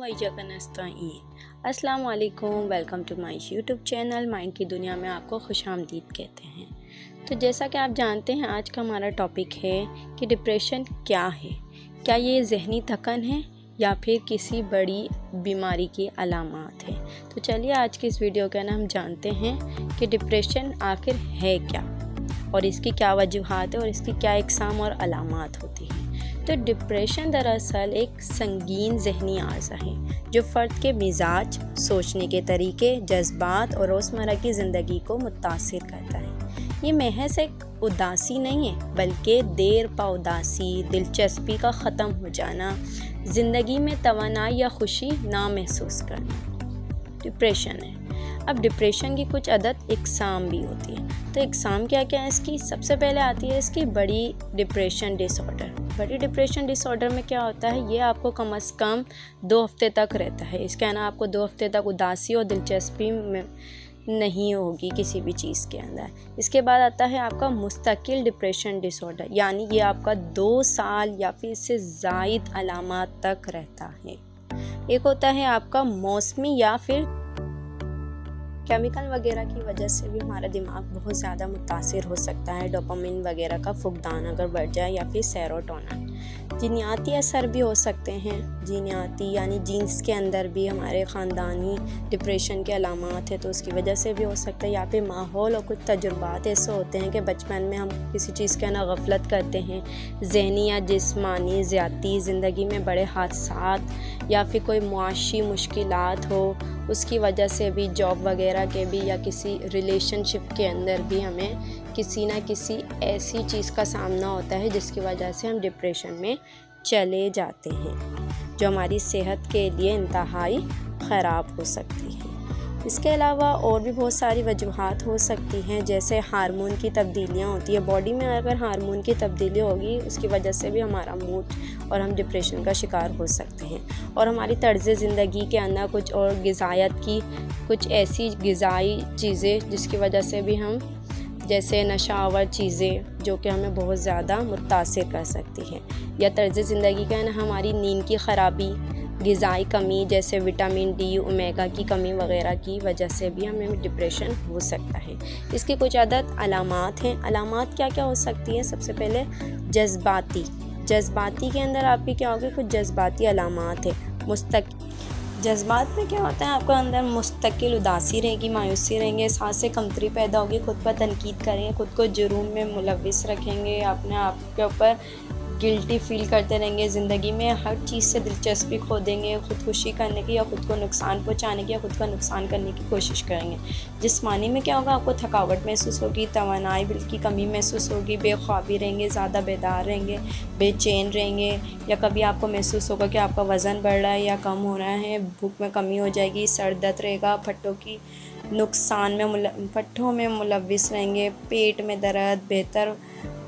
इय्याका नस्तईन। अस्सलाम वालेकुम, welcome to my YouTube channel mind की दुनिया में आपको खुशामदीद कहते हैं। तो जैसा कि आप जानते हैं, आज का हमारा टॉपिक है कि डिप्रेशन क्या है। क्या ये ज़हनी थकन है या फिर किसी बड़ी बीमारी की अलामात है। तो चलिए आज की इस वीडियो के अंदर हम जानते हैं कि डिप्रेशन आखिर है क्या और इसकी क्या वजूहात है और इसकी क्या इकसाम और अलामात होती हैं। तो डिप्रेशन दरअसल एक संगीन ज़हनी आर्ज़ा है जो फ़र्द के मिजाज, सोचने के तरीके, जज्बात और रोज़मर्रा की ज़िंदगी को मुतासिर करता है। ये महज एक उदासी नहीं है, बल्कि देर पा उदासी, दिलचस्पी का ख़त्म हो जाना, ज़िंदगी में तवानाई या खुशी ना महसूस करना डिप्रेशन है। अब डिप्रेशन की कुछ अदद इकसाम भी होती है। तो इकसाम क्या क्या है इसकी? सबसे पहले आती है इसकी बड़ी डिप्रेशन डिसऑर्डर। बड़ी डिप्रेशन डिसऑर्डर में क्या होता है, ये आपको कम से कम 2 हफ्ते तक रहता है। इसका ना आपको 2 हफ्ते तक उदासी और दिलचस्पी में नहीं होगी किसी भी चीज़ के अंदर। इसके बाद आता है आपका मुस्तकिल डिप्रेशन डिसऑर्डर, यानी ये आपका 2 साल या फिर इससे ज़ायद अलामात तक रहता है। एक होता है आपका मौसमी या फिर केमिकल वगैरह की वजह से भी हमारा दिमाग बहुत ज़्यादा मुतासिर हो सकता है। डोपामिन वगैरह का फुकदान अगर बढ़ जाए या फिर सेरोटोनिन। जीनियाती असर भी हो सकते हैं। जीनियाती यानी जीन्स के अंदर भी हमारे ख़ानदानी डिप्रेशन के अलामात है, तो उसकी वजह से भी हो सकता है। या फिर माहौल और कुछ तजुर्बात ऐसे होते हैं कि बचपन में हम किसी चीज़ के ना गफलत करते हैं। ज़हनी या जिस्मानी ज़्यादती, ज़िंदगी में बड़े हादसात या फिर कोई मुआशी मुश्किलात हो, उसकी वजह से भी जॉब वगैरह के भी या किसी रिलेशनशिप के अंदर भी हमें किसी ना किसी ऐसी चीज़ का सामना होता है जिसकी वजह से हम डिप्रेशन में चले जाते हैं, जो हमारी सेहत के लिए इंतहाई ख़राब हो सकती है। इसके अलावा और भी बहुत सारी वजूहात हो सकती हैं, जैसे हार्मोन की तब्दीलियाँ होती है बॉडी में। अगर हार्मोन की तब्दीली होगी उसकी वजह से भी हमारा मूड और हम डिप्रेशन का शिकार हो सकते हैं। और हमारी तर्ज़ ज़िंदगी के अंदर कुछ और ग़िज़ायत की कुछ ऐसी ग़िज़ाई चीज़ें जिसकी वजह से भी हम, जैसे नशावर चीज़ें जो कि हमें बहुत ज़्यादा मुतासिर कर सकती हैं, या तर्ज़ ज़िंदगी का हमारी नींद की ख़राबी, ग़िज़ाई कमी जैसे विटामिन डी, ओमेगा की कमी वगैरह की वजह से भी हमें डिप्रेशन हो सकता है। इसकी कुछ अदद अलामात हैं। अलामात क्या क्या हो सकती हैं? सबसे पहले जज्बाती के अंदर आपकी क्या होगी, कुछ जज्बाती अलामात है। जज्बात में क्या होता है, आपको अंदर मुस्तकिल उदासी रहेगी, मायूसी रहेंगे, सांस से कमतरी पैदा होगी, खुद पर तनकीद करेंगे, खुद को जुर्म में मुलविस रखेंगे, अपने आप के ऊपर गिल्टी फील करते रहेंगे, ज़िंदगी में हर चीज़ से दिलचस्पी खो देंगे, खुदकुशी करने की या खुद को नुकसान पहुंचाने की या खुद का नुकसान करने की कोशिश करेंगे। जिस्मानी में क्या होगा, आपको थकावट महसूस होगी, तवानाई की कमी महसूस होगी, बेख्वाबी रहेंगे, ज़्यादा बेदार रहेंगे, बेचैन रहेंगे, या कभी आपको महसूस होगा कि आपका वज़न बढ़ रहा है या कम हो रहा है, भूख में कमी हो जाएगी, सर दर्द रहेगा, पट्ठों में मुलविस रहेंगे, पेट में दर्द, बेहतर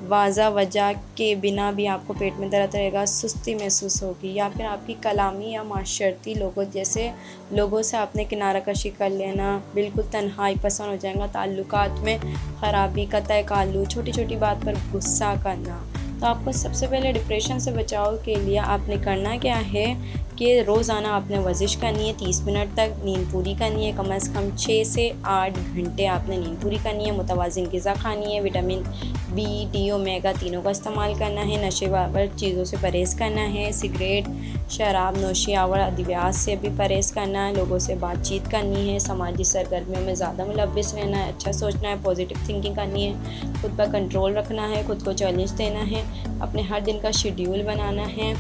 वाज़ा वजह के बिना भी आपको पेट में दर्द रहेगा, सुस्ती महसूस होगी, या फिर आपकी कलामी या माशरती लोगों से आपने किनारा कशी कर लेना, बिल्कुल तन्हाई पसंद हो जाएगा, ताल्लुकात में ख़राबी, कतई कालू, छोटी छोटी बात पर गुस्सा करना। तो आपको सबसे पहले डिप्रेशन से बचाव के लिए आपने करना क्या है कि रोज़ाना आपने वर्जिश करनी है, 30 मिनट तक नींद पूरी करनी है, कम से कम 6 से 8 घंटे आपने नींद पूरी करनी है, मुतवाज़िन ग़िज़ा खानी है, विटामिन बी, डी, ओमेगा तीनों का इस्तेमाल करना है, नशेबार चीज़ों से परहेज़ करना है, सिगरेट, शराब नोशी और अद्वियात से भी परहेज़ करना है, लोगों से बातचीत करनी है, समाजी सरगर्मियों में ज़्यादा मुलविस रहना है, अच्छा सोचना है, पॉजिटिव थिंकिंग करनी है, खुद पर कंट्रोल रखना है, खुद को चैलेंज देना है, अपने हर दिन का शेड्यूल बनाना है,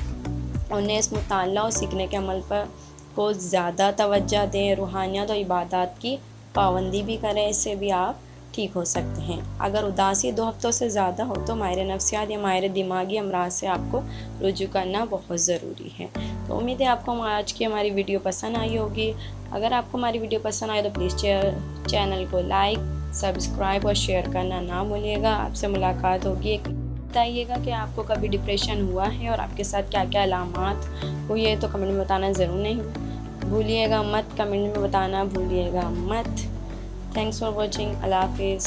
उन्हें इस मुताला और सीखने के अमल पर को ज़्यादा तवज्जो दें, रूहानियत और इबादत की पाबंदी भी करें, इससे भी आप ठीक हो सकते हैं। अगर उदासी 2 हफ्तों से ज़्यादा हो तो माहिर नफ्सियात या माहिर दिमागी अमराज से आपको रुजू करना बहुत ज़रूरी है। तो उम्मीद है आपको आज की हमारी वीडियो पसंद आई होगी। अगर आपको हमारी वीडियो पसंद आए तो प्लीज़ चैनल को लाइक, सब्सक्राइब और शेयर करना ना भूलिएगा। आपसे मुलाकात होगी। बताइएगा कि आपको कभी डिप्रेशन हुआ है और आपके साथ क्या क्या अलामात हुई है, तो कमेंट में बताना ज़रूर नहीं भूलिएगा मत। कमेंट में बताना भूलिएगा मत। Thanks for watching. अल्लाह हाफिज़।